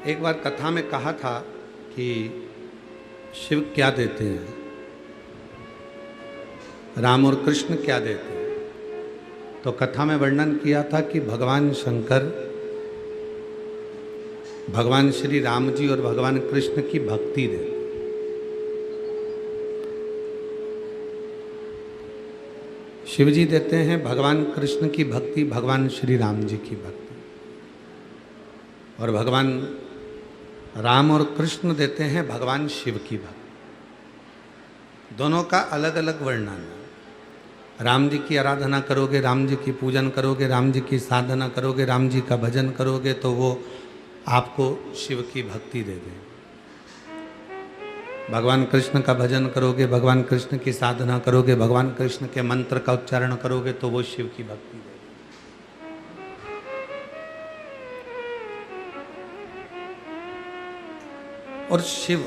एक बार कथा में कहा था कि शिव क्या देते हैं, राम और कृष्ण क्या देते हैं। तो कथा में वर्णन किया था कि भगवान शंकर भगवान श्री राम जी और भगवान कृष्ण की भक्ति देते। शिव जी देते हैं भगवान कृष्ण की भक्ति, भगवान श्री राम जी की भक्ति, और भगवान राम और कृष्ण देते हैं भगवान शिव की भक्ति। दोनों का अलग अलग वर्णन है। राम जी की आराधना करोगे, राम जी की पूजन करोगे, राम जी की साधना करोगे, राम जी का भजन करोगे तो वो आपको शिव की भक्ति दे दें। भगवान कृष्ण का भजन करोगे, भगवान कृष्ण की साधना करोगे, भगवान कृष्ण के मंत्र का उच्चारण करोगे तो वो शिव की भक्ति दे दें। और शिव,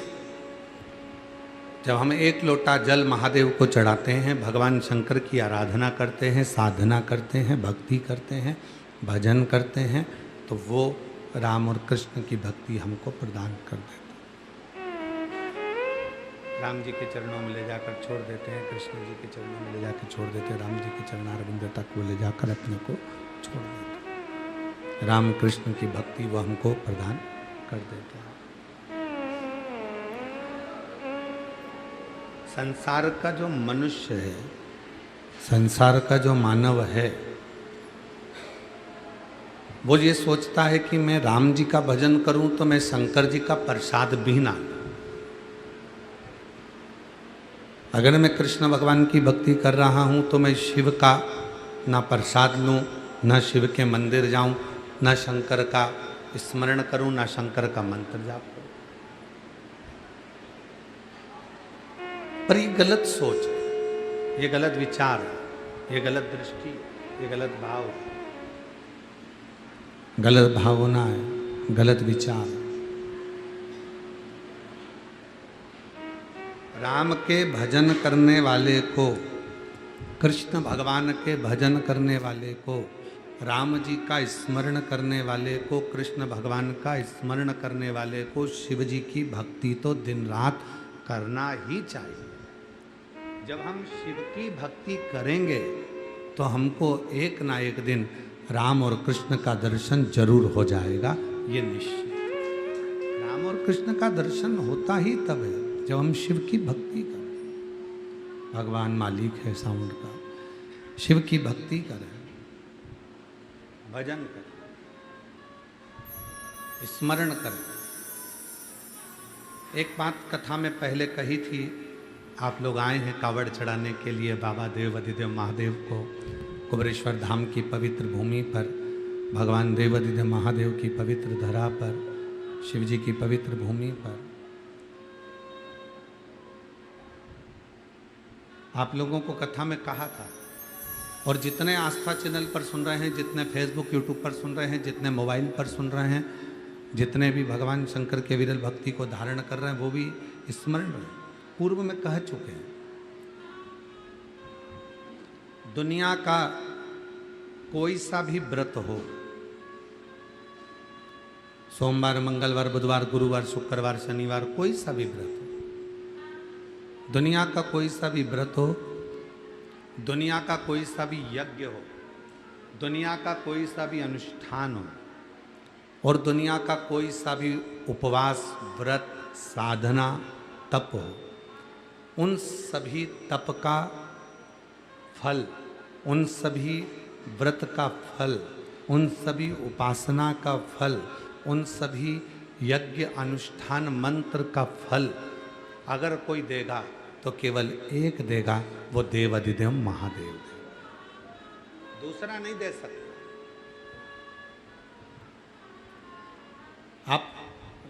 जब हम एक लोटा जल महादेव को चढ़ाते हैं, भगवान शंकर की आराधना करते हैं, साधना करते हैं, भक्ति करते हैं, भजन करते हैं, तो वो राम और कृष्ण की भक्ति हमको प्रदान कर देते हैं। राम जी के चरणों में ले जाकर छोड़ देते हैं, कृष्ण जी के चरणों में ले जाकर छोड़ देते हैं, राम जी के चरणारविंद तक वो ले जाकर अपने को छोड़ देते हैं। राम कृष्ण की भक्ति वो हमको प्रदान कर देते हैं। संसार का जो मनुष्य है, संसार का जो मानव है, वो ये सोचता है कि मैं राम जी का भजन करूं तो मैं शंकर जी का प्रसाद भी ना लूं। अगर मैं कृष्ण भगवान की भक्ति कर रहा हूं तो मैं शिव का ना प्रसाद लूं, ना शिव के मंदिर जाऊं, ना शंकर का स्मरण करूं, ना शंकर का मंत्र जाप करूं। पर ये गलत सोच है, ये गलत विचार है, ये गलत दृष्टि है, ये गलत भाव है, गलत भावना है, गलत विचार है। राम के भजन करने वाले को, कृष्ण भगवान के भजन करने वाले को, राम जी का स्मरण करने वाले को, कृष्ण भगवान का स्मरण करने वाले को शिव जी की भक्ति तो दिन रात करना ही चाहिए। जब हम शिव की भक्ति करेंगे तो हमको एक ना एक दिन राम और कृष्ण का दर्शन जरूर हो जाएगा, ये निश्चित। राम और कृष्ण का दर्शन होता ही तब है जब हम शिव की भक्ति करें। भगवान मालिक है साउंड का, शिव की भक्ति करें, भजन करें, स्मरण करें। एक बात कथा में पहले कही थी, आप लोग आए हैं कावड़ चढ़ाने के लिए बाबा देवाधिदेव महादेव को, कुबरेश्वर धाम की पवित्र भूमि पर, भगवान देवाधिदेव महादेव की पवित्र धरा पर, शिव जी की पवित्र भूमि पर। आप लोगों को कथा में कहा था, और जितने आस्था चैनल पर सुन रहे हैं, जितने फेसबुक यूट्यूब पर सुन रहे हैं, जितने मोबाइल पर सुन रहे हैं, जितने भी भगवान शंकर के विरल भक्ति को धारण कर रहे हैं, वो भी स्मरण रहे। पूर्व में कह चुके हैं, दुनिया का कोई सा भी व्रत हो, सोमवार, मंगलवार, बुधवार, गुरुवार, शुक्रवार, शनिवार, कोई सा भी व्रत हो, दुनिया का कोई सा भी व्रत हो, दुनिया का कोई सा भी यज्ञ हो, दुनिया का कोई सा भी अनुष्ठान हो, और दुनिया का कोई सा भी उपवास, व्रत, साधना, तप हो, उन सभी तप का फल, उन सभी व्रत का फल, उन सभी उपासना का फल, उन सभी यज्ञ, अनुष्ठान, मंत्र का फल अगर कोई देगा तो केवल एक देगा, वो देवाधिदेव महादेव देगा, दूसरा नहीं दे सकता। आप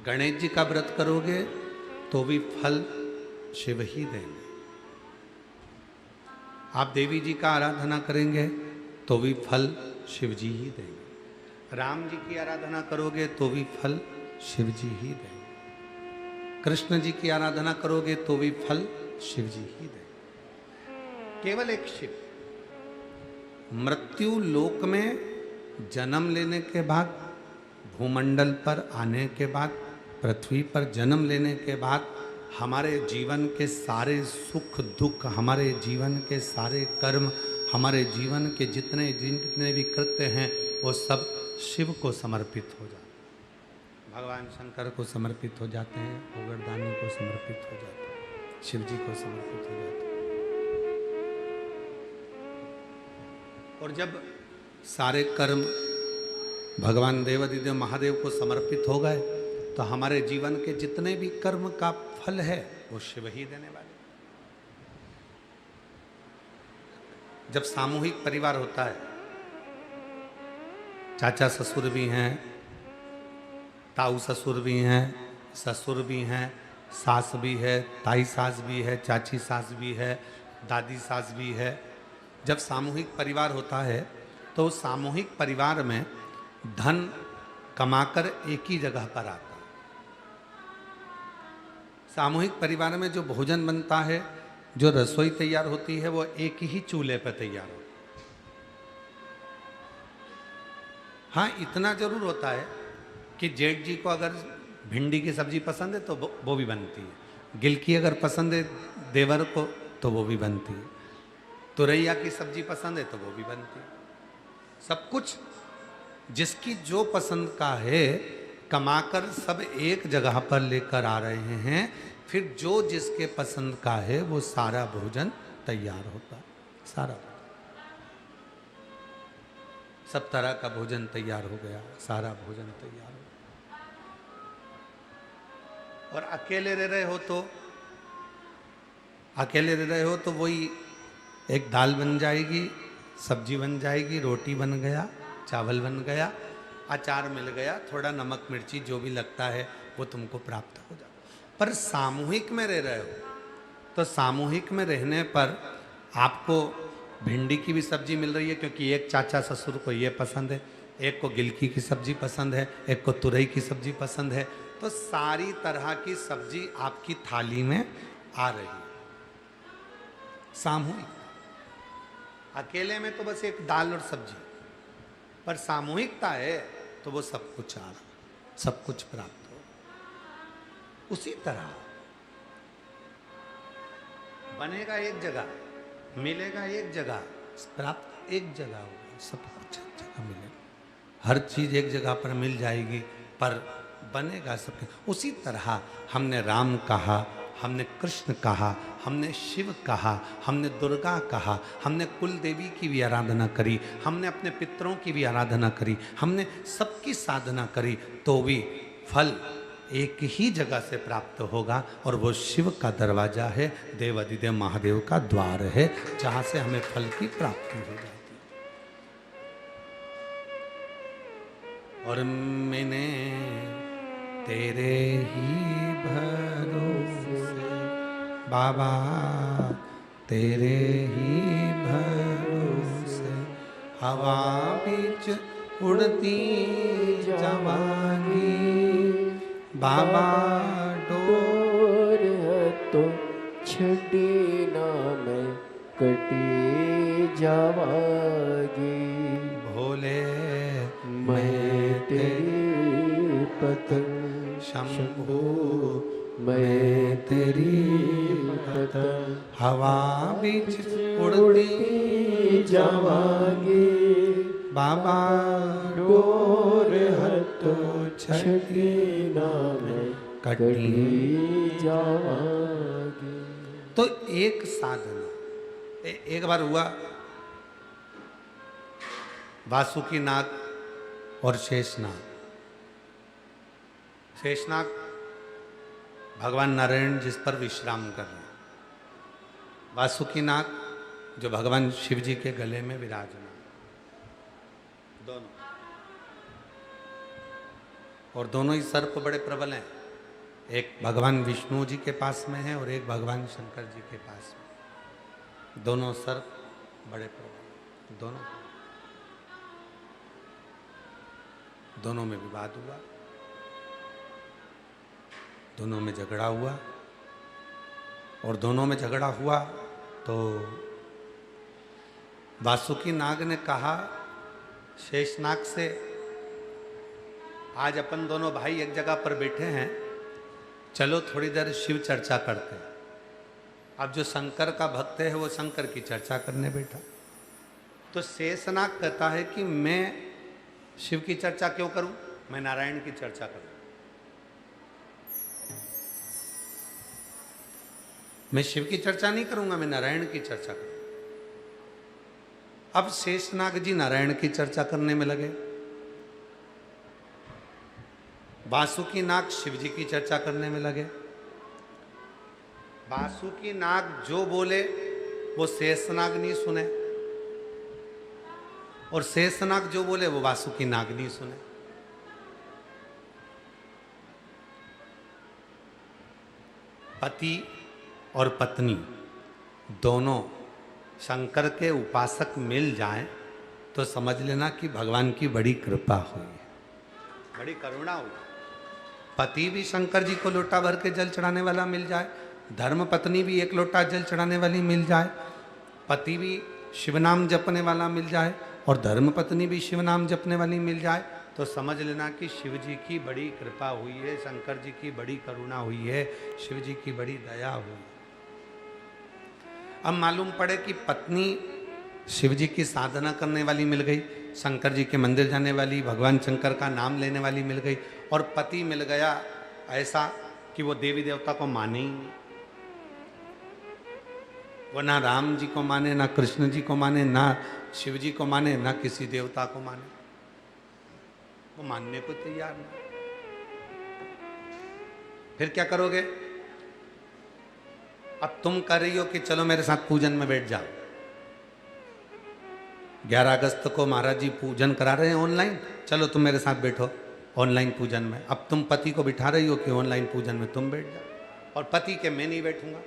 गणेश जी का व्रत करोगे तो भी फल शिव ही देंगे। आप देवी जी का आराधना करेंगे तो भी फल शिव जी ही देंगे। राम जी की आराधना करोगे तो भी फल शिव जी ही देंगे। कृष्ण जी की आराधना करोगे तो भी फल शिव जी ही देंगे। केवल एक शिव। मृत्यु लोक में जन्म लेने के बाद भूमंडल पर आने के बाद, पृथ्वी पर जन्म लेने के बाद हमारे जीवन के सारे सुख दुख, हमारे जीवन के सारे कर्म, हमारे जीवन के जितने भी कृत्य हैं वो सब शिव को समर्पित हो जाते हैं। भगवान शंकर को समर्पित हो जाते हैं, गोवर्धनी को समर्पित हो जाते हैं, शिव जी को समर्पित हो जाते हैं। और जब सारे कर्म भगवान देवाधिदेव महादेव को समर्पित हो गए तो हमारे जीवन के जितने भी कर्म का फल है वो शिव ही देने वाले। जब सामूहिक परिवार होता है, चाचा ससुर भी हैं, ताऊ ससुर भी हैं, ससुर भी हैं, सास भी है, ताई सास भी है, चाची सास भी है, दादी सास भी है। जब सामूहिक परिवार होता है तो उस सामूहिक परिवार में धन कमाकर एक ही जगह पर आता है। सामूहिक परिवार में जो भोजन बनता है, जो रसोई तैयार होती है, वो एक ही चूल्हे पर तैयार होती है। हाँ, इतना जरूर होता है कि जेठ जी को अगर भिंडी की सब्जी पसंद है तो वो भी बनती है, गिलकी अगर पसंद है देवर को तो वो भी बनती है, तुरैया की सब्जी पसंद है तो वो भी बनती है। सब कुछ जिसकी जो पसंद का है कमाकर सब एक जगह पर लेकर आ रहे हैं, फिर जो जिसके पसंद का है वो सारा भोजन तैयार होता है। सारा सब तरह का भोजन तैयार हो गया, सारा भोजन तैयार हो गया। और अकेले रह रहे हो तो वही एक दाल बन जाएगी, सब्जी बन जाएगी, रोटी बन गया, चावल बन गया, अचार मिल गया, थोड़ा नमक मिर्ची जो भी लगता है वो तुमको प्राप्त हो जाता। पर सामूहिक में रह रहे हो तो सामूहिक में रहने पर आपको भिंडी की भी सब्जी मिल रही है, क्योंकि एक चाचा ससुर को ये पसंद है, एक को गिलकी की सब्जी पसंद है, एक को तुरई की सब्जी पसंद है, तो सारी तरह की सब्जी आपकी थाली में आ रही है। सामूहिक, अकेले में तो बस एक दाल और सब्जी, पर सामूहिकता है तो वो सब कुछ आ रहा, सब कुछ प्राप्त हो। उसी तरह बनेगा एक जगह, मिलेगा एक जगह, प्राप्त एक जगह होगा, सब कुछ एक जगह मिलेगा, हर चीज एक जगह पर मिल जाएगी, पर बनेगा सब। उसी तरह हमने राम कहा, हमने कृष्ण कहा, हमने शिव कहा, हमने दुर्गा कहा, हमने कुल देवी की भी आराधना करी, हमने अपने पितरों की भी आराधना करी, हमने सबकी साधना करी, तो भी फल एक ही जगह से प्राप्त होगा, और वो शिव का दरवाजा है, देवाधिदेव महादेव का द्वार है, जहाँ से हमें फल की प्राप्ति हो जाती है। और मैंने तेरे ही भरोसे बाबा, तेरे ही भरोसे हवा बीच उड़ती जवानी, बाबा डोर तो छड़ी ना मैं कटी जावागी, भोले मैं तेरी पतंग शंभू, मैं तेरी पतंग हवा बीच उड़ती जावागी, बाबा डोर तो छड़ी ना मैं कटी जावागी। तो एक साधना, एक बार हुआ वासुकीनाग और शेषनाग। शेषनाग भगवान नारायण जिस पर विश्राम कर रहे हैं, वासुकीनाग जो भगवान शिव जी के गले में विराजमान, दोनों, और दोनों ही सर्प बड़े प्रबल हैं। एक भगवान विष्णु जी के पास में है और एक भगवान शंकर जी के पास में। दोनों सर्प बड़े प्रबल, दोनों में विवाद हुआ, दोनों में झगड़ा हुआ, और दोनों में झगड़ा हुआ तो वासुकी नाग ने कहा शेषनाग से, आज अपन दोनों भाई एक जगह पर बैठे हैं, चलो थोड़ी देर शिव चर्चा करते हैं। अब जो शंकर का भक्त है वो शंकर की चर्चा करने बैठा, तो शेषनाग कहता है कि मैं शिव की चर्चा क्यों करूं, मैं नारायण की चर्चा करूं। मैं शिव की चर्चा नहीं करूंगा, मैं नारायण की चर्चा करूंगा। अब शेषनाग जी नारायण की चर्चा करने में लगे, वासुकी नाग शिव जी की चर्चा करने में लगे। वासुकी नाग जो बोले वो शेषनाग नहीं सुने, और शेषनाग जो बोले वो वासुकी नाग नहीं सुने। पति और पत्नी दोनों शंकर के उपासक मिल जाएं तो समझ लेना कि भगवान की बड़ी कृपा हुई है, बड़ी करुणा हुई। पति भी शंकर जी को लोटा भर के जल चढ़ाने वाला मिल जाए, धर्म पत्नी भी एक लोटा जल चढ़ाने वाली मिल जाए, पति भी शिव नाम जपने वाला मिल जाए और धर्म पत्नी भी शिव नाम जपने वाली मिल जाए, तो समझ लेना कि शिव जी की बड़ी कृपा हुई है, शंकर जी की बड़ी करुणा हुई है, शिव जी की बड़ी दया हुई। अब मालूम पड़े कि पत्नी शिव जी की साधना करने वाली मिल गई, शंकर जी के मंदिर जाने वाली, भगवान शंकर का नाम लेने वाली मिल गई, और पति मिल गया ऐसा कि वो देवी देवता को माने ही नहीं, वो ना राम जी को माने, ना कृष्ण जी को माने, ना शिव जी को माने, ना किसी देवता को माने, वो मानने को तैयार नहीं। फिर क्या करोगे? अब तुम कर रही हो कि चलो मेरे साथ पूजन में बैठ जाओ। 11 अगस्त को महाराज जी पूजन करा रहे हैं ऑनलाइन, चलो तुम मेरे साथ बैठो ऑनलाइन पूजन में। अब तुम पति को बिठा रही हो कि ऑनलाइन पूजन में तुम बैठ जाओ, और पति के मैं नहीं बैठूंगा,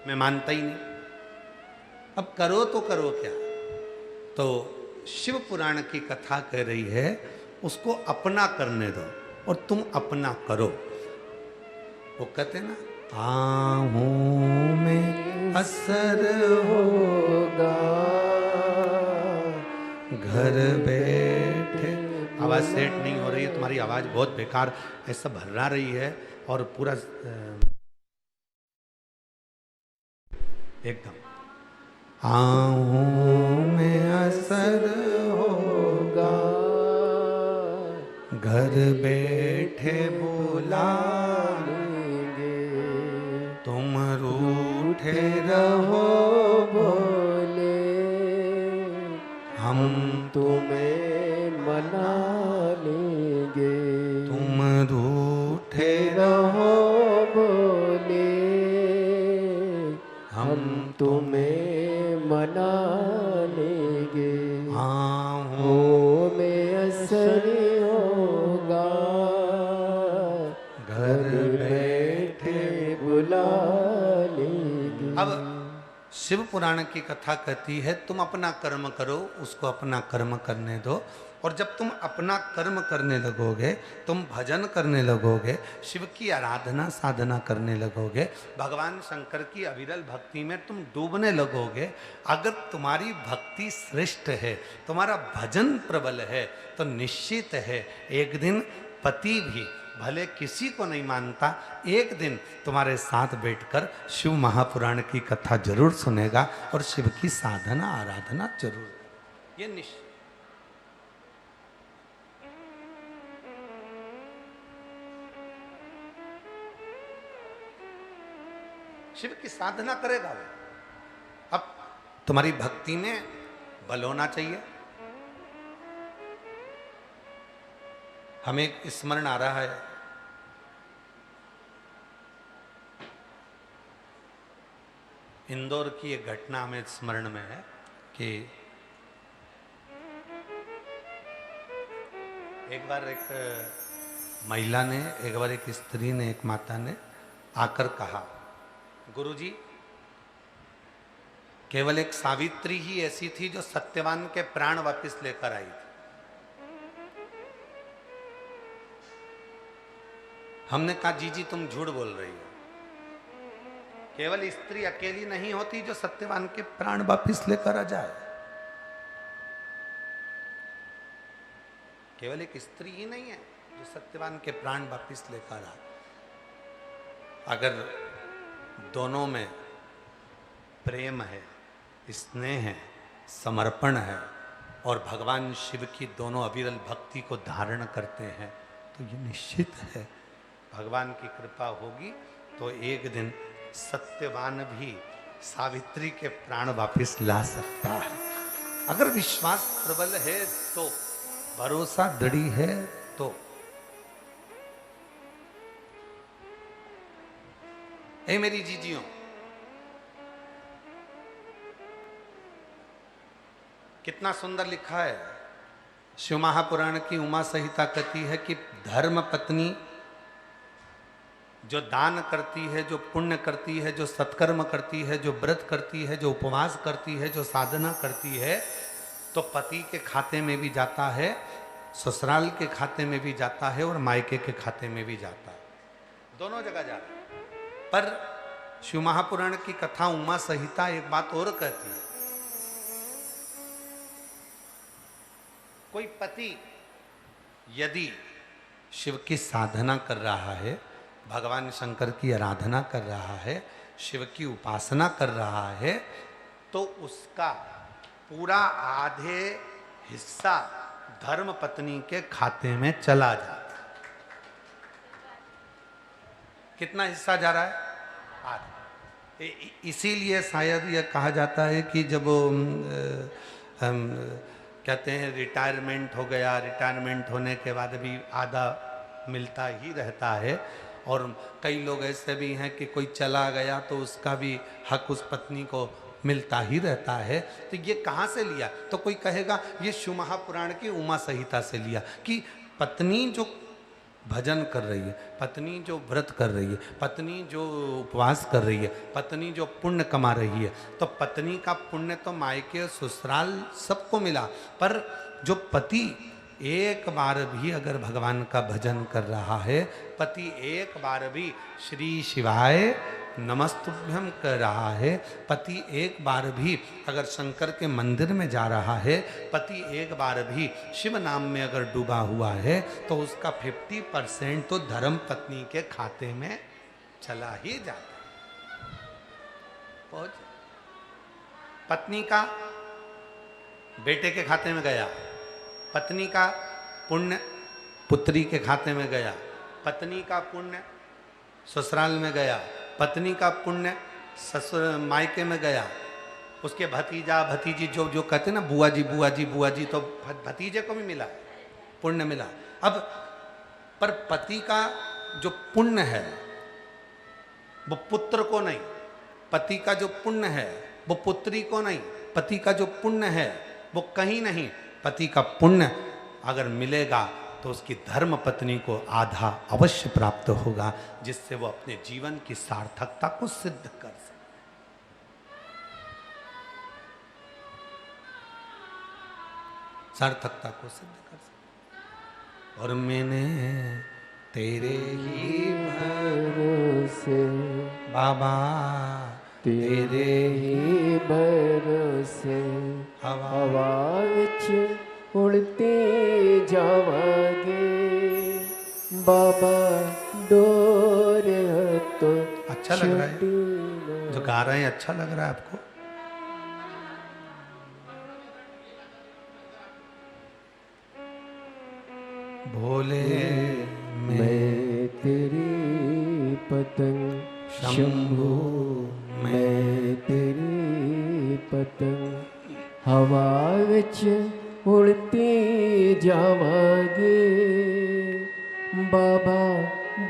मैं मानता ही नहीं। अब करो तो करो क्या? तो शिव पुराण की कथा कह रही है उसको अपना करने दो और तुम अपना करो। वो कहते ना, आहों में असर होगा घर बैठे। आवाज सेट नहीं हो रही है, तुम्हारी आवाज बहुत बेकार ऐसा भर्रा रही है, और पूरा एकदम आहों में असर होगा घर बैठे बुलाएंगे, तुम रूठे रहो बोले हम तुम्हें मना लेंगे, तुम रूठे रहो बोले हम तुम्हें मना लेंगे। आहों में असर होगा घर बैठे बुला लेंगे। अब शिव पुराण की कथा कहती है तुम अपना कर्म करो, उसको अपना कर्म करने दो, और जब तुम अपना कर्म करने लगोगे, तुम भजन करने लगोगे, शिव की आराधना साधना करने लगोगे, भगवान शंकर की अविरल भक्ति में तुम डूबने लगोगे, अगर तुम्हारी भक्ति श्रेष्ठ है, तुम्हारा भजन प्रबल है, तो निश्चित है एक दिन पति भी भले किसी को नहीं मानता, एक दिन तुम्हारे साथ बैठकर शिव महापुराण की कथा जरूर सुनेगा और शिव की साधना आराधना जरूर, ये निश्चित। शिव की साधना करेगा वो। अब तुम्हारी भक्ति में बल होना चाहिए। हमें एक स्मरण आ रहा है, इंदौर की एक घटना हमें स्मरण में है कि एक बार एक महिला ने, एक बार एक स्त्री ने, एक माता ने आकर कहा, गुरुजी, केवल एक सावित्री ही ऐसी थी जो सत्यवान के प्राण वापस लेकर आई थी। हमने कहा, जी जी तुम झूठ बोल रही हो, केवल स्त्री अकेली नहीं होती जो सत्यवान के प्राण वापस लेकर आ जाए, केवल एक स्त्री ही नहीं है जो सत्यवान के प्राण वापिस लेकर आ। अगर दोनों में प्रेम है, स्नेह है, समर्पण है और भगवान शिव की दोनों अविरल भक्ति को धारण करते हैं तो ये निश्चित है भगवान की कृपा होगी तो एक दिन सत्यवान भी सावित्री के प्राण वापिस ला सकता है। अगर विश्वास प्रबल है तो, भरोसा दृढ़ है तो। ए मेरी जीजियों, कितना सुंदर लिखा है शिव महापुराण की उमा संहिता कहती है कि धर्म पत्नी जो दान करती है, जो पुण्य करती है, जो सत्कर्म करती है, जो व्रत करती है, जो उपवास करती है, जो साधना करती है, तो पति के खाते में भी जाता है, ससुराल के खाते में भी जाता है और मायके के खाते में भी जाता है, दोनों जगह जाता है। पर शिव महापुराण की कथा उमा संहिता एक बात और कहती है, कोई पति यदि शिव की साधना कर रहा है, भगवान शंकर की आराधना कर रहा है, शिव की उपासना कर रहा है, तो उसका पूरा आधे हिस्सा धर्म पत्नी के खाते में चला जाता है। कितना हिस्सा जा रहा है? आधा। इसीलिए शायद यह कहा जाता है कि जब हम कहते हैं रिटायरमेंट हो गया, रिटायरमेंट होने के बाद भी आधा मिलता ही रहता है। और कई लोग ऐसे भी हैं कि कोई चला गया तो उसका भी हक उस पत्नी को मिलता ही रहता है। तो ये कहाँ से लिया? तो कोई कहेगा ये शिव महापुराण की उमा संहिता से लिया कि पत्नी जो भजन कर रही है, पत्नी जो व्रत कर रही है, पत्नी जो उपवास कर रही है, पत्नी जो पुण्य कमा रही है, तो पत्नी का पुण्य तो मायके ससुराल सबको मिला, पर जो पति एक बार भी अगर भगवान का भजन कर रहा है, पति एक बार भी श्री शिवाय नमस्तुभ्यम कर रहा है, पति एक बार भी अगर शंकर के मंदिर में जा रहा है, पति एक बार भी शिव नाम में अगर डूबा हुआ है, तो उसका 50% तो धर्म पत्नी के खाते में चला ही जाता है। पहुंच पत्नी का बेटे के खाते में गया, पत्नी का पुण्य पुत्री के खाते में गया, पत्नी का पुण्य ससुराल में गया, पत्नी का पुण्य ससुर मायके में गया, उसके भतीजा भतीजी जो जो कहते ना बुआ जी बुआ जी बुआ जी, तो भतीजे को भी मिला, पुण्य मिला। अब पर पति का जो पुण्य है वो पुत्र को नहीं, पति का जो पुण्य है वो पुत्री को नहीं, पति का जो पुण्य है वो कहीं नहीं, पति का पुण्य अगर मिलेगा तो उसकी धर्म पत्नी को आधा अवश्य प्राप्त होगा, जिससे वो अपने जीवन की सार्थकता को सिद्ध कर सके। सार्थकता को सिद्ध कर सके। और मैंने तेरे ही भरोसे बाबा, तेरे ही भरोसे हवा विच उड़ते जावांगे, बाबा डोर तो अच्छा लग रहा है जो गा रहे हैं, अच्छा लग रहा है आपको? भोले मैं तेरी पतंग शंभू, मैं तेरी पतंग हवा विच उड़ती जावांगे, बाबा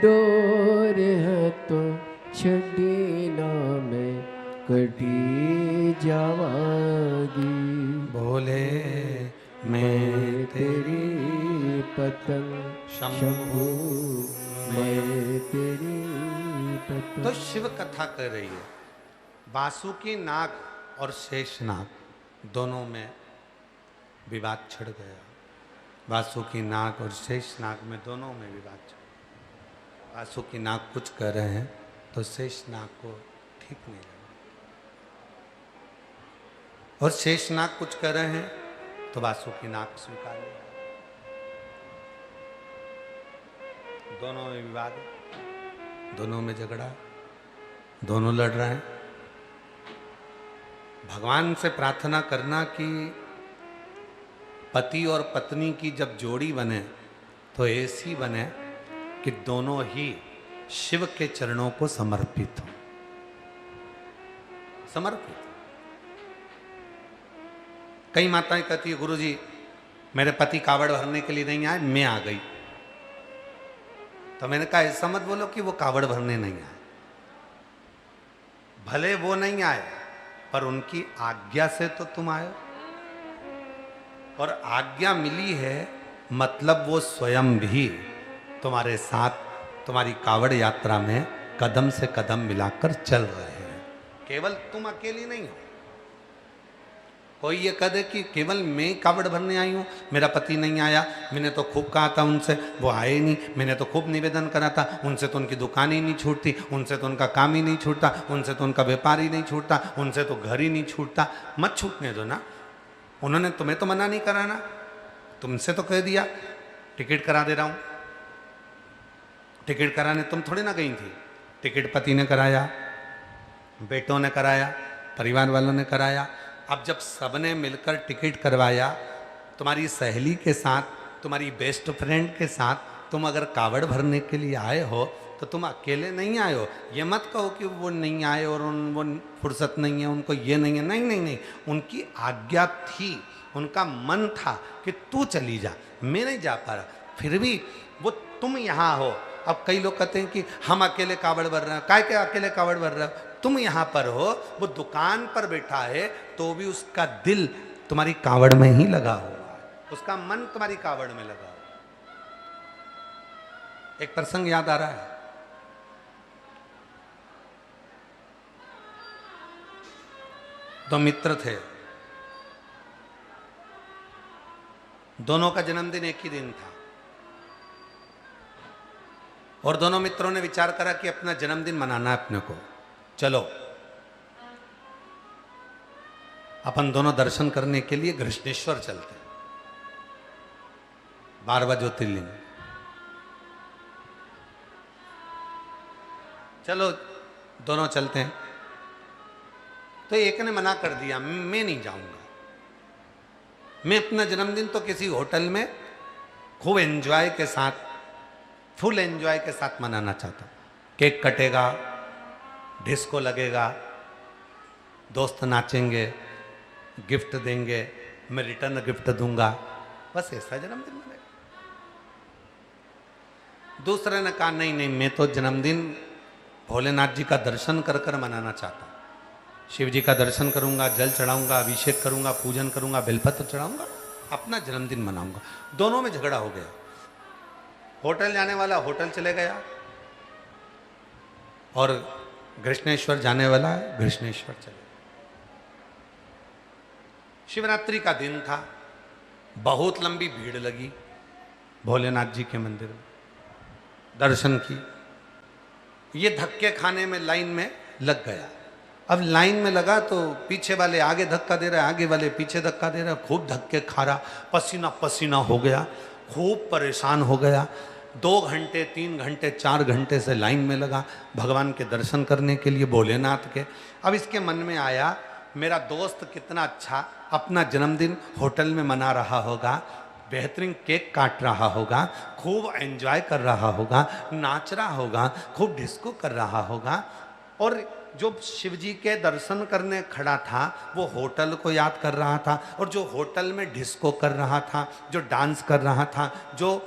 डोर है तो छड़ी ना मैं कटी जावांगी। भोले मैं तेरी पतंग शंभू, मैं तेरी पतंग। तो शिव कथा कर रही है, वासुकी नाग और शेषनाग दोनों में विवाद छिड़ गया। वासुकी नाग और शेषनाग में दोनों में विवाद छिड़। वासुकी नाग कुछ कर रहे हैं तो शेषनाग को ठीक नहीं लगा, और शेषनाग कुछ कर रहे हैं तो वासुकी नाग स्वीकार लिया। दोनों में विवाद, दोनों में झगड़ा, दोनों लड़ रहे हैं। भगवान से प्रार्थना करना कि पति और पत्नी की जब जोड़ी बने तो ऐसी बने कि दोनों ही शिव के चरणों को समर्पित हो। समर्पित। कई माताएं कहती है गुरुजी मेरे पति कावड़ भरने के लिए नहीं आए, मैं आ गई। तो मैंने कहा ऐसा मत बोलो कि वो कावड़ भरने नहीं आए, भले वो नहीं आए पर उनकी आज्ञा से तो तुम आए, और आज्ञा मिली है मतलब वो स्वयं भी तुम्हारे साथ तुम्हारी कावड़ यात्रा में कदम से कदम मिलाकर चल रहे हैं। केवल तुम अकेली नहीं हो। कोई ये कह दे कि केवल मैं कावड़ भरने आई हूँ, मेरा पति नहीं आया, मैंने तो खूब कहा था उनसे, वो आए नहीं, मैंने तो खूब निवेदन करा था, उनसे तो उनकी दुकान ही नहीं छूटती, उनसे तो उनका काम ही नहीं छूटता, उनसे तो उनका व्यापार ही नहीं छूटता, उनसे तो घर ही नहीं छूटता। मत छूटने दो ना, उन्होंने तुम्हें तो मना नहीं करा ना, तुमसे तो कह दिया टिकट करा दे रहा हूँ। टिकट कराने तुम थोड़ी ना गई थी, टिकट पति ने कराया, बेटों ने कराया, परिवार वालों ने कराया। अब जब सबने मिलकर टिकट करवाया, तुम्हारी सहेली के साथ, तुम्हारी बेस्ट फ्रेंड के साथ तुम अगर कावड़ भरने के लिए आए हो तो तुम अकेले नहीं आए हो। ये मत कहो कि वो नहीं आए और वो फुर्सत नहीं है, उनको ये नहीं है। नहीं नहीं नहीं, उनकी आज्ञा थी, उनका मन था कि तू चली जा, मैं नहीं जा पा रहा, फिर भी वो तुम यहाँ हो। अब कई लोग कहते हैं कि हम अकेले कावड़ भर रहे हैं। काय के अकेले कावड़ भर रहे हो? तुम यहाँ पर हो, वो दुकान पर बैठा है तो भी उसका दिल तुम्हारी कावड़ में ही लगा हुआ है, उसका मन तुम्हारी कावड़ में लगा हुआ। एक प्रसंग याद आ रहा है। दो मित्र थे, दोनों का जन्मदिन एक ही दिन था और दोनों मित्रों ने विचार करा कि अपना जन्मदिन मनाना है अपने को। चलो अपन दोनों दर्शन करने के लिए घृष्णेश्वर चलते हैं, 12वां ज्योतिर्लिंग। चलो दोनों चलते हैं। तो एक ने मना कर दिया, मैं नहीं जाऊंगा, मैं अपना जन्मदिन तो किसी होटल में खूब एंजॉय के साथ, फुल एंजॉय के साथ मनाना चाहता हूं। केक कटेगा, डिस्को लगेगा, दोस्त नाचेंगे, गिफ्ट देंगे, मैं रिटर्न गिफ्ट दूंगा, बस ऐसा जन्मदिन मनेगा। दूसरे ने कहा नहीं नहीं, मैं तो जन्मदिन भोलेनाथ जी का दर्शन कर कर मनाना चाहता हूं। शिव जी का दर्शन करूंगा, जल चढ़ाऊंगा, अभिषेक करूंगा, पूजन करूंगा, बेलपत्र चढ़ाऊंगा, अपना जन्मदिन मनाऊंगा। दोनों में झगड़ा हो गया। होटल जाने वाला होटल चले गया और घृष्णेश्वर जाने वाला घृष्णेश्वर चले। शिवरात्रि का दिन था, बहुत लंबी भीड़ लगी भोलेनाथ जी के मंदिर में, दर्शन की। ये धक्के खाने में लाइन में लग गया। अब लाइन में लगा तो पीछे वाले आगे धक्का दे रहे, आगे वाले पीछे धक्का दे रहे, खूब धक्के खा रहा, पसीना पसीना हो गया, खूब परेशान हो गया। 2 घंटे 3 घंटे 4 घंटे से लाइन में लगा भगवान के दर्शन करने के लिए, भोलेनाथ के। अब इसके मन में आया मेरा दोस्त कितना अच्छा अपना जन्मदिन होटल में मना रहा होगा, बेहतरीन केक काट रहा होगा, खूब एंजॉय कर रहा होगा, नाच रहा होगा, खूब डिस्को कर रहा होगा। और जो शिव जी के दर्शन करने खड़ा था वो होटल को याद कर रहा था, और जो होटल में डिस्को कर रहा था, जो डांस कर रहा था, जो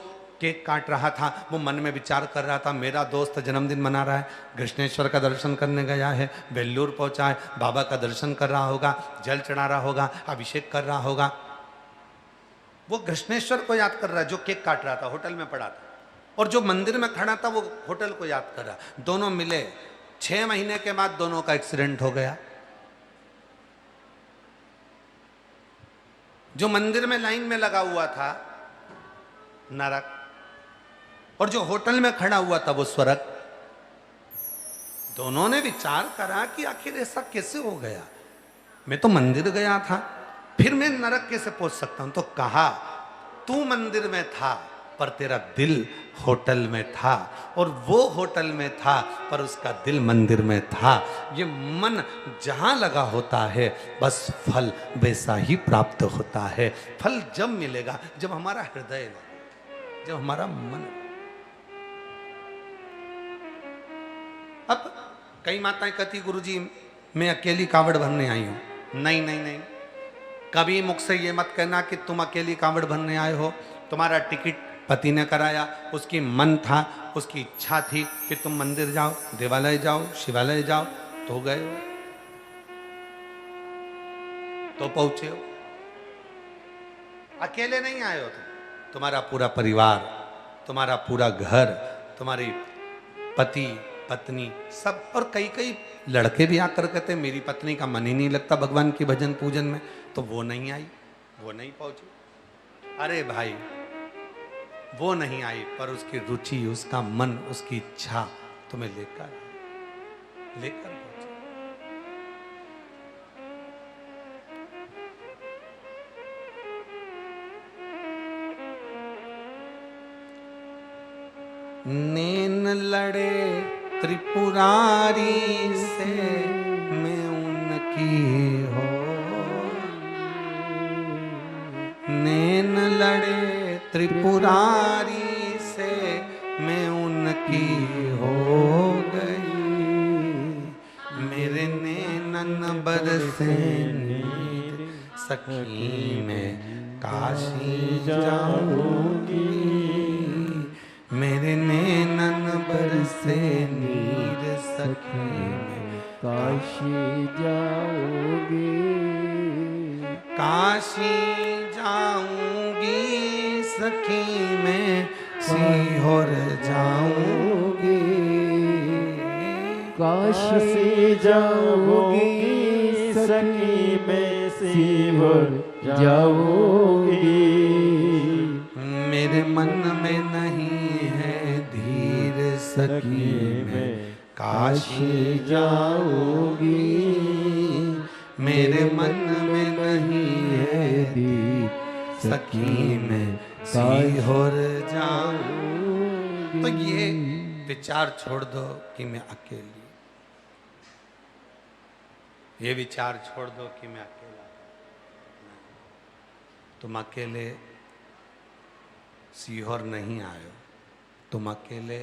केक काट रहा था, वो मन में विचार कर रहा था मेरा दोस्त जन्मदिन मना रहा है, घृष्णेश्वर का दर्शन करने गया है, बेल्लूर पहुंचा है, बाबा का दर्शन कर रहा होगा, जल चढ़ा रहा होगा, अभिषेक कर रहा होगा। वो घृष्णेश्वर को याद कर रहा है जो केक काट रहा था, होटल में पड़ा था, और जो मंदिर में खड़ा था वो होटल को याद कर रहा। दोनों मिले, 6 महीने के बाद दोनों का एक्सीडेंट हो गया। जो मंदिर में लाइन में लगा हुआ था नरक, और जो होटल में खड़ा हुआ था वो स्वर्ग। दोनों ने विचार करा कि आखिर ऐसा कैसे हो गया, मैं तो मंदिर गया था, फिर मैं नरक कैसे पहुंच सकता हूं। तो कहा तू मंदिर में था पर तेरा दिल होटल में था, और वो होटल में था पर उसका दिल मंदिर में था। ये मन जहां लगा होता है बस फल वैसा ही प्राप्त होता है। फल जब मिलेगा जब हमारा हृदय लगे, जब हमारा मन। अब कई माताएं कहती गुरुजी मैं अकेली कावड़ भरने आई हूं। नहीं नहीं नहीं, कभी मुख से ये मत कहना कि तुम अकेली कावड़ भरने आए हो। तुम्हारा टिकट पति ने कराया, उसकी मन था, उसकी इच्छा थी कि तुम मंदिर जाओ, देवालय जाओ, शिवालय जाओ, तो गए हो, तो पहुंचे हो। अकेले नहीं आए हो तुम, तुम्हारा पूरा परिवार, तुम्हारा पूरा घर, तुम्हारी पति पत्नी सब। और कई कई लड़के भी आकर कहते मेरी पत्नी का मन ही नहीं लगता भगवान की भजन पूजन में, तो वो नहीं आई, वो नहीं पहुंची। अरे भाई वो नहीं आई पर उसकी रुचि, उसका मन, उसकी इच्छा तुम्हें लेकर पहुंची। नैन लड़े त्रिपुरारी से मैं उनकी हो, नैन लड़े त्रिपुरारी से मैं उनकी हो गई, मेरे नैनन बरसे नीर सखी में काशी जाऊंगी, मेरे नैनन बरसे नीर सखी में काशी जाऊंगी, काशी जाऊंगी सखी में सीहोर जाऊंगी, काशी जाऊंगी सखी में सीहोर जाऊंगी, मेरे मन में नहीं है धीर सखी में काशी जाऊंगी, मेरे मन में नहीं है धीर सखी में सीहोर जाऊंगी। तो ये विचार छोड़ दो कि मैं अकेली, ये विचार छोड़ दो कि मैं अकेला। तुम अकेले सीहोर नहीं आए हो, तुम अकेले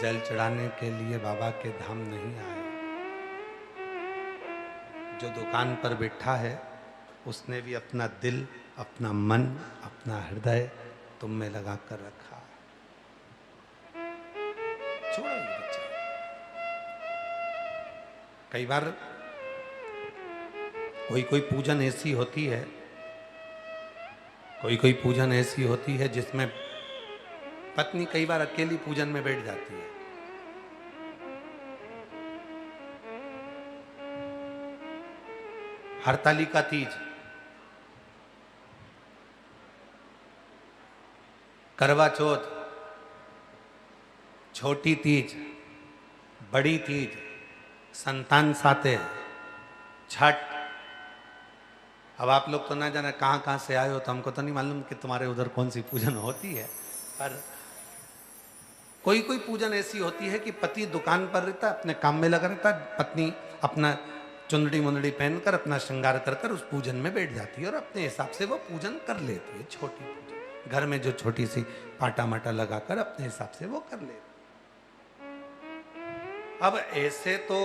जल चढ़ाने के लिए बाबा के धाम नहीं आए हो। जो दुकान पर बैठा है उसने भी अपना दिल, अपना मन, अपना हृदय तुम में लगा कर रखा है। छोड़ो ये बच्चा। कई बार कोई पूजन ऐसी होती है, कोई पूजन ऐसी होती है जिसमें पत्नी कई बार अकेली पूजन में बैठ जाती है। हरतालिका तीज, करवा चौथ, छोटी तीज, बड़ी तीज, संतान साते, छठ। अब आप लोग तो ना जाने कहाँ कहाँ से आए हो, तो हमको तो नहीं मालूम कि तुम्हारे उधर कौन सी पूजन होती है, पर कोई पूजन ऐसी होती है कि पति दुकान पर रहता है, अपने काम में लगा रहता है, पत्नी अपना चुंदड़ी मुंदड़ी पहनकर अपना श्रृंगार कर उस पूजन में बैठ जाती है और अपने हिसाब से वो पूजन कर लेती है। छोटी पूजन घर में जो छोटी सी पाटा माटा लगाकर अपने हिसाब से वो कर लेती। अब ऐसे तो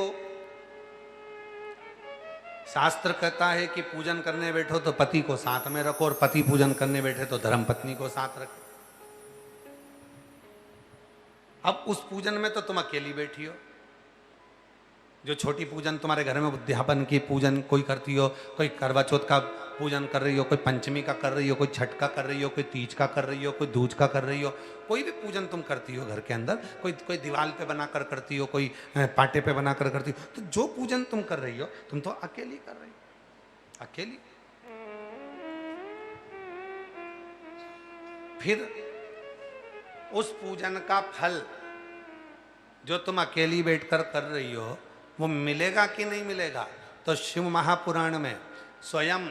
शास्त्र कहता है कि पूजन करने बैठो तो पति को साथ में रखो, और पति पूजन करने बैठे तो धर्म पत्नी को साथ रखो। अब उस पूजन में तो तुम अकेली बैठी हो। जो छोटी पूजन तुम्हारे घर में उद्यापन की पूजन कोई करती हो, कोई करवा चौथ का पूजन कर रही हो, कोई पंचमी का कर रही हो, कोई छठ का कर रही हो, कोई तीज का कर रही हो, कोई दूज का कर रही हो, कोई भी पूजन तुम करती हो घर के अंदर, कोई दीवाल पे बनाकर करती हो, कोई पाटे पे बनाकर करती हो, तो जो पूजन तुम कर रही हो तुम तो अकेली कर रही हो, अकेली। फिर उस पूजन का फल जो तुम अकेली बैठकर कर रही हो वो मिलेगा कि नहीं मिलेगा? तो शिव महापुराण में स्वयं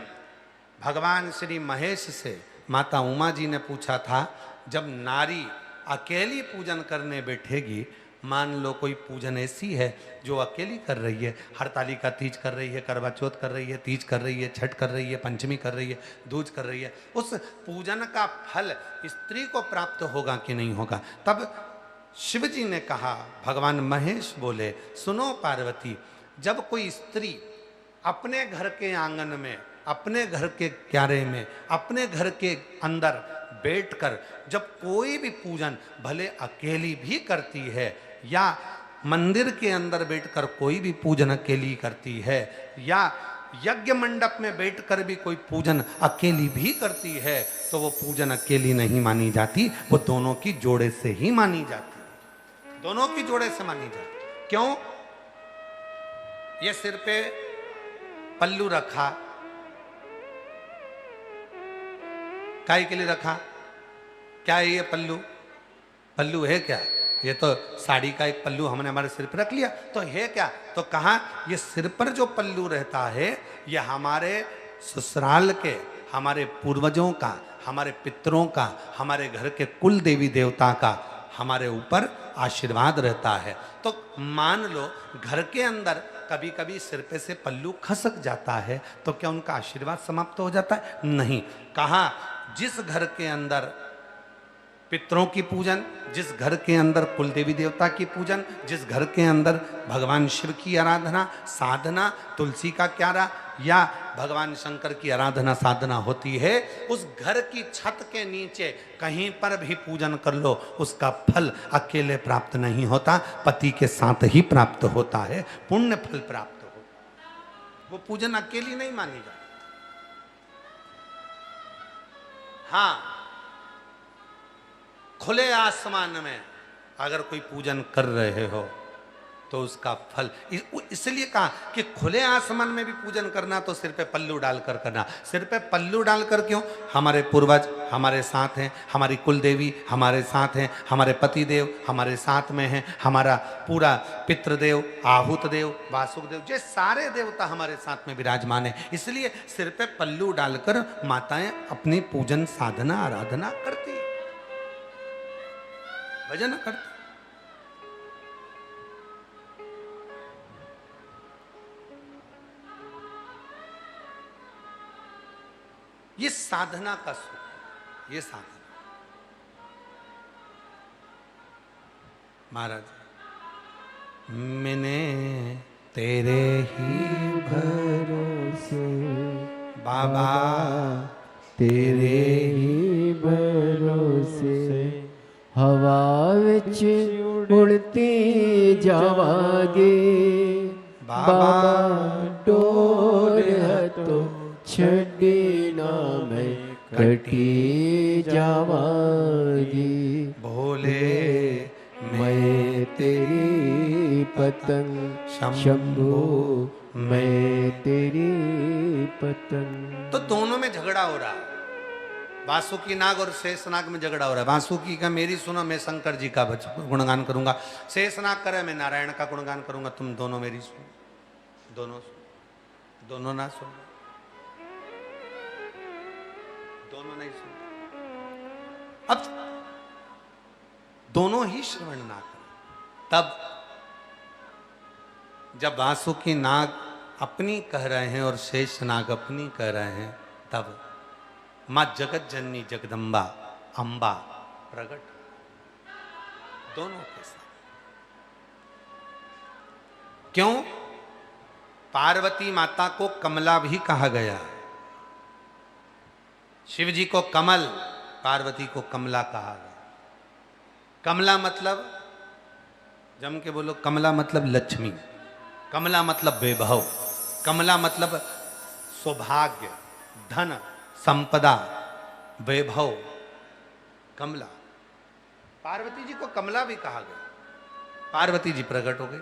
भगवान श्री महेश से माता उमा जी ने पूछा था जब नारी अकेली पूजन करने बैठेगी, मान लो कोई पूजन ऐसी है जो अकेली कर रही है, हरतालिका तीज कर रही है, करवा चौथ कर रही है, तीज कर रही है, छठ कर रही है, पंचमी कर रही है, दूज कर रही है, उस पूजन का फल स्त्री को प्राप्त होगा कि नहीं होगा? तब शिव जी ने कहा, भगवान महेश बोले, सुनो पार्वती, जब कोई स्त्री अपने घर के आंगन में, अपने घर के क्यारे में, अपने घर के अंदर बैठकर जब कोई भी पूजन भले अकेली भी करती है, या मंदिर के अंदर बैठकर कोई भी पूजन अकेली करती है, या यज्ञ मंडप में बैठकर भी कोई पूजन अकेली भी करती है, तो वो पूजन अकेली नहीं मानी जाती, वो दोनों की जोड़े से ही मानी जाती, दोनों की जोड़े से मानी जाती। क्यों? ये सिर पे पल्लू रखा, काय के लिए रखा? क्या है ये पल्लू? पल्लू है क्या? ये तो साड़ी का एक पल्लू हमने हमारे सिर पर रख लिया, तो है क्या? तो कहा ये सिर पर जो पल्लू रहता है, ये हमारे ससुराल के, हमारे पूर्वजों का, हमारे पितरों का, हमारे घर के कुल देवी देवता का हमारे ऊपर आशीर्वाद रहता है। तो मान लो घर के अंदर कभी कभी सिर पे से पल्लू खसक जाता है, तो क्या उनका आशीर्वाद समाप्त हो जाता है? नहीं। कहा जिस घर के अंदर पितरों की पूजन, जिस घर के अंदर कुल देवी देवता की पूजन, जिस घर के अंदर भगवान शिव की आराधना साधना, तुलसी का क्यारा या भगवान शंकर की आराधना साधना होती है, उस घर की छत के नीचे कहीं पर भी पूजन कर लो, उसका फल अकेले प्राप्त नहीं होता, पति के साथ ही प्राप्त होता है, पुण्य फल प्राप्त होता है। वो पूजन अकेली नहीं मानी जाती। हाँ, खुले आसमान में अगर कोई पूजन कर रहे हो तो उसका फल, इसलिए कहा कि खुले आसमान में भी पूजन करना तो सिर पे पल्लू डालकर करना। सिर पे पल्लू डालकर क्यों? हमारे पूर्वज हमारे साथ हैं, हमारी कुल देवी हमारे साथ हैं, हमारे पति देव हमारे साथ में हैं, हमारा पूरा पितृदेव, आहूत देव, वासुक देव, ये सारे देवता हमारे साथ में विराजमान है। इसलिए सिर पे पल्लू डालकर माताएं अपनी पूजन साधना आराधना करती, भजन करती। ये साधना का सुख, ये साधना। महाराज, मैंने तेरे ही भरोसे बाबा, तेरे ही भरोसे हवा विच उड़ती जावांगे, बाबा डोर हथों छड़ी ना मैं कटी जावांगी। भोले मैं तेरी पतंग शंभू, मैं तेरी पतंग। तो दोनों में झगड़ा हो रहा है, वासुकी नाग और शेषनाग में झगड़ा हो रहा है। वासुकी का मेरी सुनो, मैं शंकर जी का गुणगान करूंगा, शेषनाग करे मैं नारायण का गुणगान करूंगा, तुम दोनों मेरी सुनो, दोनों सुनो, दोनों ना सुनो, दोनों नहीं सुनो। अब दोनों ही श्रवण ना करें। तब जब वासुकी नाग अपनी कह रहे हैं और शेषनाग अपनी कह रहे हैं, तब मां जगत जननी जगदम्बा अंबा प्रकट दोनों के साथ। क्यों? पार्वती माता को कमला भी कहा गया है। शिव जी को कमल, पार्वती को कमला कहा गया। कमला मतलब, जम के बोलो, कमला मतलब लक्ष्मी, कमला मतलब वैभव, कमला मतलब सौभाग्य, धन, संपदा, वैभव, कमला। पार्वती जी को कमला भी कहा गया। पार्वती जी प्रकट हो गई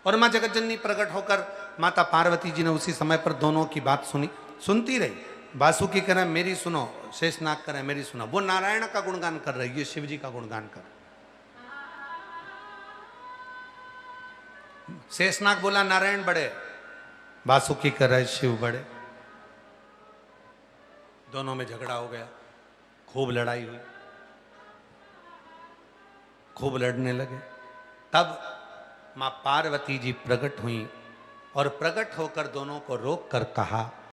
और मां जगतजननी प्रकट होकर माता पार्वती जी ने उसी समय पर दोनों की बात सुनी, सुनती रही। वासुकी कह रहे मेरी सुनो, शेषनाग कह रहे मेरी सुनो। वो नारायण का गुणगान कर रही है, शिव जी का गुणगान कर। शेषनाग बोला नारायण बड़े, वासुकी कह रहे शिव बड़े। दोनों में झगड़ा हो गया, खूब लड़ाई हुई। खूब लड़ने लगे। तब माँ पार्वती जी प्रकट हुई और प्रकट होकर दोनों को रोक कर कहा